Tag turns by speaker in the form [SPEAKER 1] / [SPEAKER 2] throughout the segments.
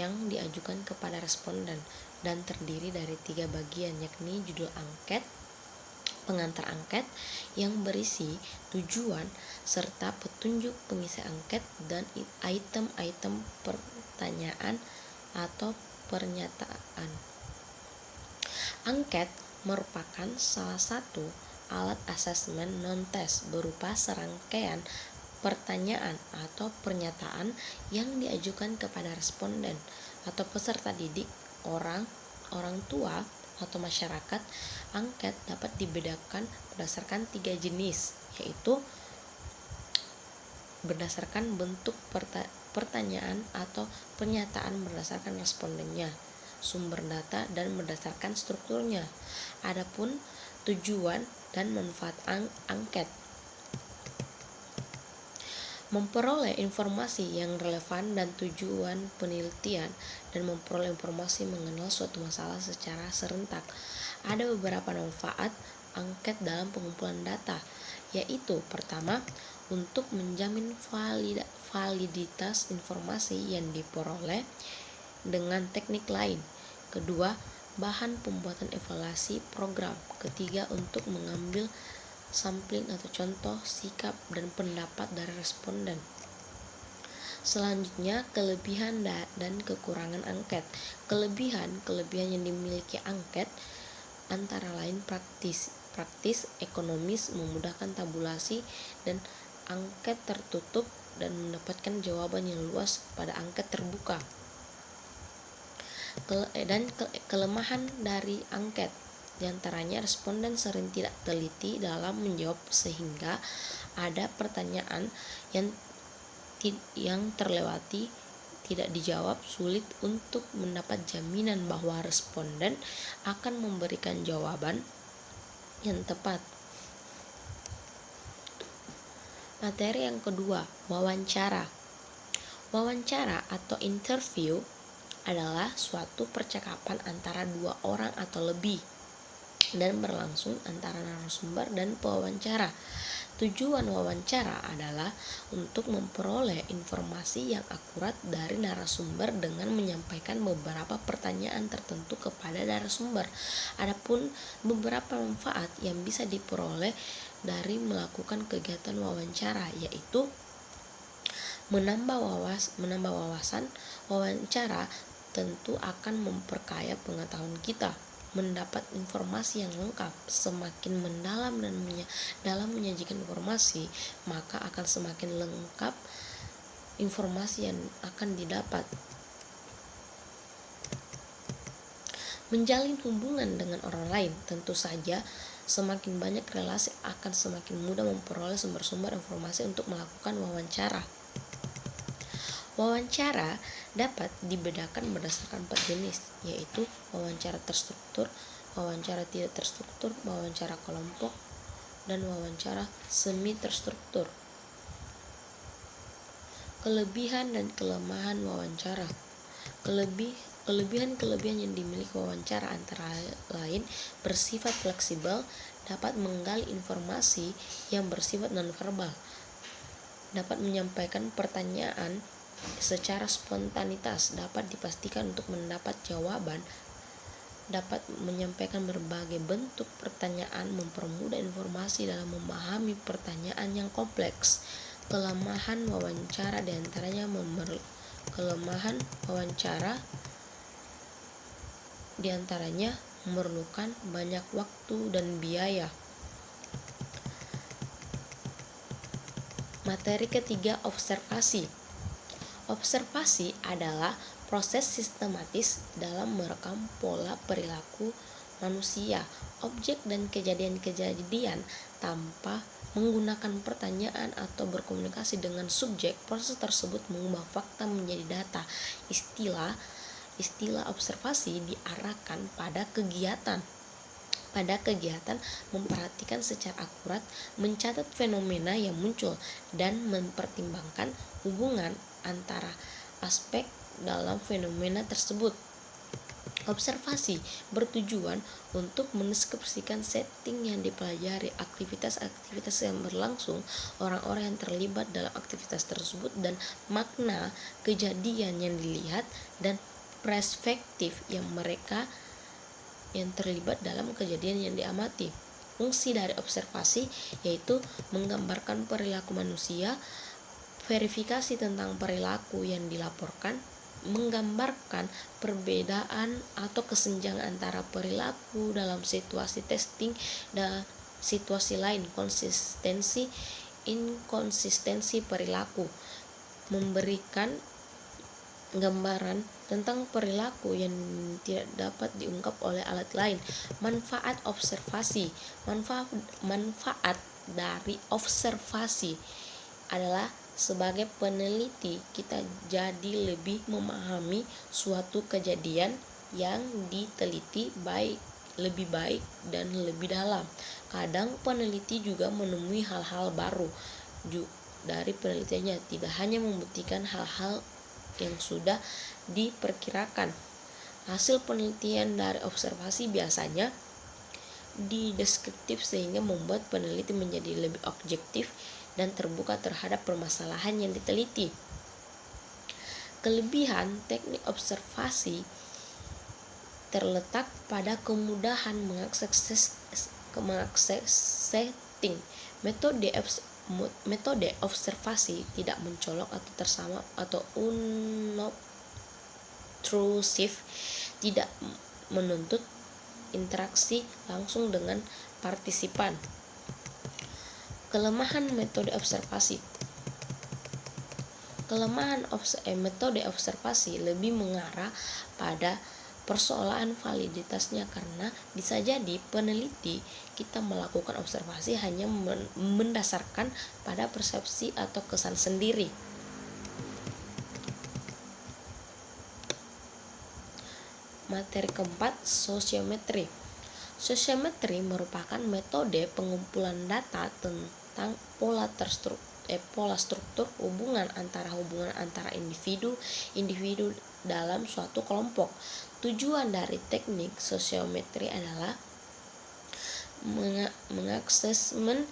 [SPEAKER 1] yang diajukan kepada responden dan terdiri dari 3 bagian, yakni judul angket, pengantar angket yang berisi tujuan serta petunjuk pengisi angket, dan item-item pertanyaan atau pernyataan. Angket merupakan salah satu alat asesmen non-tes berupa serangkaian pertanyaan atau pernyataan yang diajukan kepada responden atau peserta didik, orang tua, atau masyarakat. Angket dapat dibedakan berdasarkan 3 jenis, yaitu berdasarkan bentuk pertanyaan atau pernyataan berdasarkan respondennya, sumber data, dan berdasarkan strukturnya. Adapun tujuan dan manfaat angket: memperoleh informasi yang relevan dan tujuan penelitian, dan memperoleh informasi mengenal suatu masalah secara serentak. Ada beberapa manfaat angket dalam pengumpulan data, yaitu pertama, untuk menjamin validitas informasi yang diperoleh dengan teknik lain. Kedua, bahan pembuatan evaluasi program. Ketiga, untuk mengambil sampling atau contoh sikap dan pendapat dari responden. Selanjutnya, kelebihan dan kekurangan angket. Kelebihan yang dimiliki angket antara lain praktis, ekonomis, memudahkan tabulasi, dan angket tertutup dan mendapatkan jawaban yang luas pada angket terbuka. Kelemahan dari angket diantaranya responden sering tidak teliti dalam menjawab, sehingga ada pertanyaan yang terlewati, tidak dijawab, sulit untuk mendapat jaminan bahwa responden akan memberikan jawaban yang tepat. Materi yang kedua, wawancara. Wawancara atau interview adalah suatu percakapan antara 2 orang atau lebih dan berlangsung antara narasumber dan pewawancara. Tujuan wawancara adalah untuk memperoleh informasi yang akurat dari narasumber dengan menyampaikan beberapa pertanyaan tertentu kepada narasumber. Adapun beberapa manfaat yang bisa diperoleh dari melakukan kegiatan wawancara, yaitu menambah wawasan. Wawancara tentu akan memperkaya pengetahuan kita. Mendapat informasi yang lengkap. Semakin mendalam dalam menyajikan informasi, maka akan semakin lengkap informasi yang akan didapat. Menjalin hubungan dengan orang lain. Tentu saja, semakin banyak relasi akan semakin mudah memperoleh sumber-sumber informasi untuk melakukan wawancara. Wawancara dapat dibedakan berdasarkan 4 jenis, yaitu wawancara terstruktur, wawancara tidak terstruktur, wawancara kelompok, dan wawancara semi terstruktur. Kelebihan dan kelemahan wawancara. Kelebihan yang dimiliki wawancara antara lain bersifat fleksibel, dapat menggali informasi yang bersifat nonverbal, dapat menyampaikan pertanyaan secara spontanitas, dapat dipastikan untuk mendapat jawaban, dapat menyampaikan berbagai bentuk pertanyaan, mempermudah informasi dalam memahami pertanyaan yang kompleks. Kelemahan wawancara diantaranya memerlukan banyak waktu dan biaya. Materi ketiga, observasi. Observasi adalah proses sistematis dalam merekam pola perilaku manusia, objek, dan kejadian-kejadian tanpa menggunakan pertanyaan atau berkomunikasi dengan subjek. Proses tersebut mengubah fakta menjadi data. Istilah observasi diarahkan pada kegiatan memperhatikan secara akurat, mencatat fenomena yang muncul, dan mempertimbangkan hubungan antara aspek dalam fenomena tersebut. Observasi bertujuan untuk mendeskripsikan setting yang dipelajari, aktivitas-aktivitas yang berlangsung, orang-orang yang terlibat dalam aktivitas tersebut, dan makna kejadian yang dilihat, dan perspektif yang mereka yang terlibat dalam kejadian yang diamati. Fungsi dari observasi yaitu menggambarkan perilaku manusia, verifikasi tentang perilaku yang dilaporkan, menggambarkan perbedaan atau kesenjangan antara perilaku dalam situasi testing dan situasi lain, konsistensi inkonsistensi perilaku, memberikan gambaran tentang perilaku yang tidak dapat diungkap oleh alat lain. Manfaat observasi. Manfaat dari observasi adalah sebagai peneliti kita jadi lebih memahami suatu kejadian yang diteliti lebih baik dan lebih dalam. Kadang peneliti juga menemui hal-hal baru dari penelitiannya, tidak hanya membuktikan hal-hal yang sudah diperkirakan. Hasil penelitian dari observasi biasanya dideskriptif sehingga membuat peneliti menjadi lebih objektif dan terbuka terhadap permasalahan yang diteliti. Kelebihan teknik observasi terletak pada kemudahan mengakses setting. Metode observasi tidak mencolok atau tersama atau unobtrusif, tidak menuntut interaksi langsung dengan partisipan. Kelemahan metode observasi. Metode observasi lebih mengarah pada persoalan validitasnya, karena bisa jadi peneliti kita melakukan observasi hanya mendasarkan pada persepsi atau kesan sendiri. Materi keempat, sosiometri. Sosiometri merupakan metode pengumpulan data tentang pola struktur hubungan antara individu dalam suatu kelompok. Tujuan dari teknik sosiometri adalah mengaksesmen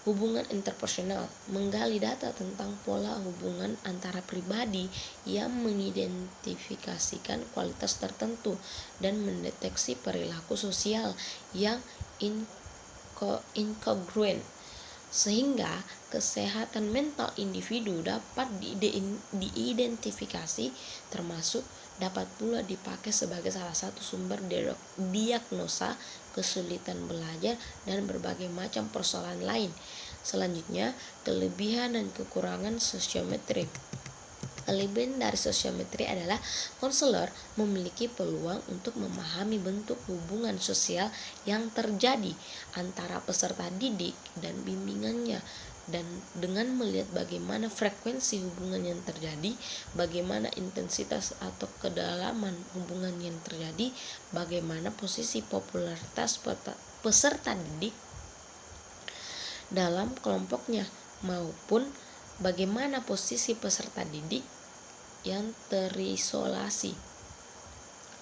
[SPEAKER 1] hubungan interpersonal, menggali data tentang pola hubungan antara pribadi yang mengidentifikasikan kualitas tertentu, dan mendeteksi perilaku sosial yang inkongruen, sehingga kesehatan mental individu dapat diidentifikasi, termasuk dapat pula dipakai sebagai salah satu sumber diagnosa kesulitan belajar dan berbagai macam persoalan lain. Selanjutnya, kelebihan dan kekurangan sosiometri. Kelebihan dari sosiometri adalah konselor memiliki peluang untuk memahami bentuk hubungan sosial yang terjadi antara peserta didik dan bimbingannya, dan dengan melihat bagaimana frekuensi hubungan yang terjadi, bagaimana intensitas atau kedalaman hubungan yang terjadi, bagaimana posisi popularitas peserta didik dalam kelompoknya, maupun bagaimana posisi peserta didik yang terisolasi.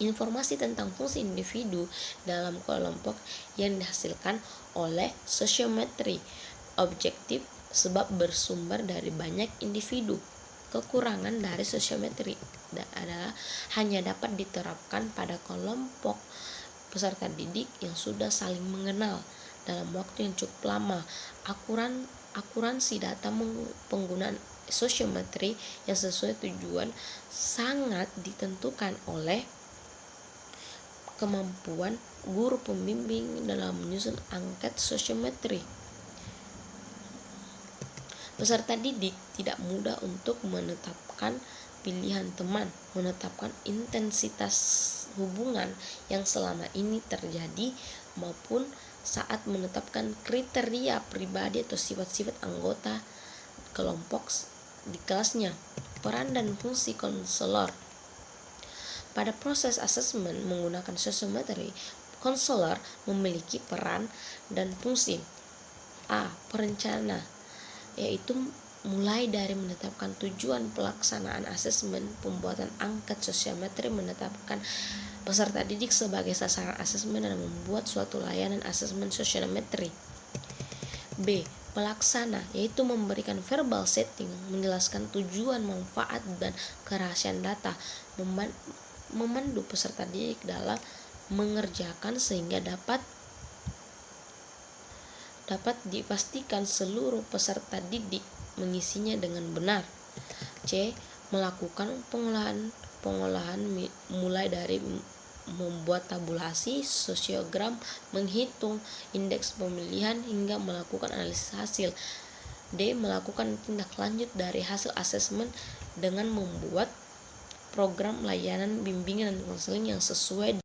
[SPEAKER 1] Informasi tentang fungsi individu dalam kelompok yang dihasilkan oleh sosiometri objektif sebab bersumber dari banyak individu. Kekurangan dari sosiometri adalah hanya dapat diterapkan pada kelompok peserta didik yang sudah saling mengenal dalam waktu yang cukup lama. Akuransi data penggunaan sosiometri yang sesuai tujuan sangat ditentukan oleh kemampuan guru pembimbing dalam menyusun angket sosiometri. Peserta didik tidak mudah untuk menetapkan pilihan teman, menetapkan intensitas hubungan yang selama ini terjadi, maupun saat menetapkan kriteria pribadi atau sifat-sifat anggota kelompok di kelasnya. Peran dan fungsi konselor. Pada proses asesmen menggunakan sosiometri, konselor memiliki peran dan fungsi. Perencana, yaitu mulai dari menetapkan tujuan pelaksanaan asesmen, pembuatan angket sosiometri, menetapkan peserta didik sebagai sasaran asesmen, dan membuat suatu layanan asesmen sosiometri. B. Pelaksana, yaitu memberikan verbal setting, menjelaskan tujuan, manfaat, dan kerahasiaan data, memandu peserta didik dalam mengerjakan sehingga dapat dipastikan seluruh peserta didik mengisinya dengan benar. C. Melakukan pengolahan mulai dari membuat tabulasi, sosiogram, menghitung indeks pemilihan hingga melakukan analisis hasil. D. Melakukan tindak lanjut dari hasil asesmen dengan membuat program layanan bimbingan dan konseling yang sesuai